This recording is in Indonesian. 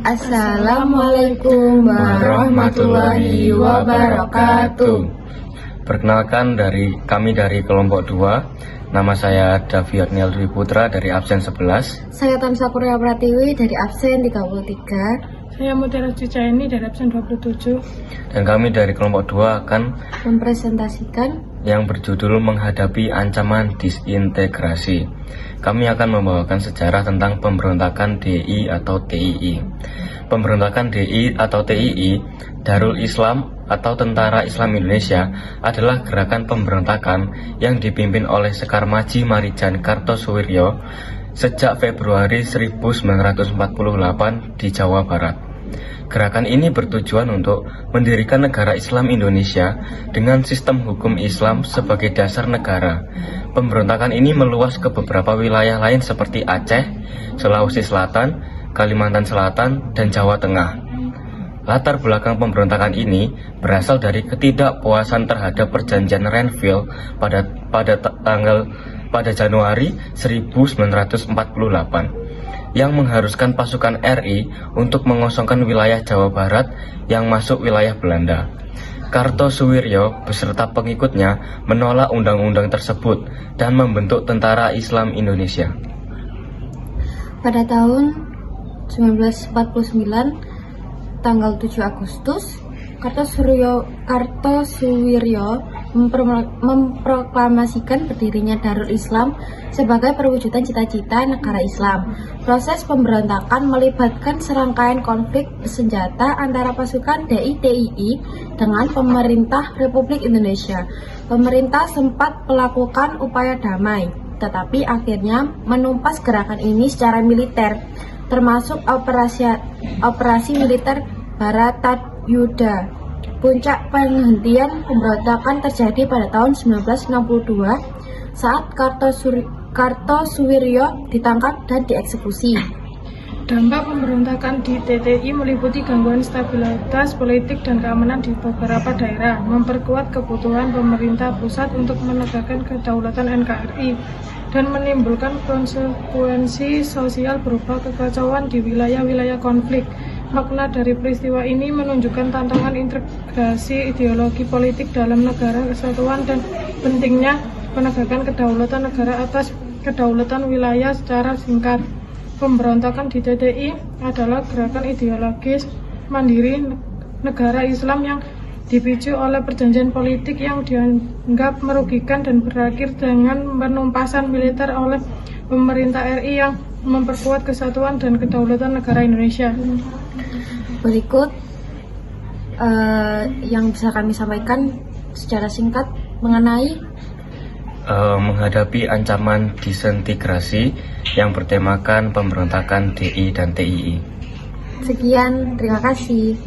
Assalamualaikum warahmatullahi wabarakatuh. Perkenalkan kami dari kelompok 2. Nama saya Daviat Niel Dwi Putra dari absen 11. Saya Tamsa Kurnia Pratiwi dari absen 33. Saya Mutiara Cicaini dari absen 27. Dan kami dari kelompok 2 akan mempresentasikan yang berjudul menghadapi ancaman disintegrasi. Kami akan membawakan sejarah tentang pemberontakan DI atau TII. Pemberontakan DI atau TII, Darul Islam atau Tentara Islam Indonesia, adalah gerakan pemberontakan yang dipimpin oleh Sekar Maji Marijan Kartosuwiryo sejak Februari 1948 di Jawa Barat. Gerakan ini bertujuan untuk mendirikan negara Islam Indonesia dengan sistem hukum Islam sebagai dasar negara. Pemberontakan ini meluas ke beberapa wilayah lain seperti Aceh, Sulawesi Selatan, Kalimantan Selatan, dan Jawa Tengah. Latar belakang pemberontakan ini berasal dari ketidakpuasan terhadap perjanjian Renville pada Januari 1948 yang mengharuskan pasukan RI untuk mengosongkan wilayah Jawa Barat yang masuk wilayah Belanda. Kartosuwiryo beserta pengikutnya menolak undang-undang tersebut dan membentuk Tentara Islam Indonesia. Pada tahun 1949, tanggal 7 Agustus, Kartosuwiryo memproklamasikan berdirinya Darul Islam sebagai perwujudan cita-cita negara Islam. Proses pemberontakan melibatkan serangkaian konflik bersenjata antara pasukan DI-TII dengan pemerintah Republik Indonesia. Pemerintah sempat melakukan upaya damai, tetapi akhirnya menumpas gerakan ini secara militer, termasuk operasi militer Bharatayuddha. Puncak penghentian pemberontakan terjadi pada tahun 1962 saat Kartosuwiryo ditangkap dan dieksekusi. Dampak pemberontakan di TTI meliputi gangguan stabilitas politik dan keamanan di beberapa daerah, memperkuat kebutuhan pemerintah pusat untuk menegakkan kedaulatan NKRI, dan menimbulkan konsekuensi sosial berupa kekacauan di wilayah-wilayah konflik. Makna dari peristiwa ini menunjukkan tantangan integrasi ideologi politik dalam negara kesatuan dan pentingnya penegakan kedaulatan negara atas kedaulatan wilayah. Secara singkat, pemberontakan di TTI adalah gerakan ideologis mandiri negara Islam yang dipicu oleh perjanjian politik yang dianggap merugikan dan berakhir dengan penumpasan militer oleh pemerintah RI yang memperkuat kesatuan dan kedaulatan negara Indonesia. Berikut yang bisa kami sampaikan secara singkat mengenai menghadapi ancaman disintegrasi yang bertemakan pemberontakan DI dan TII. Sekian, terima kasih.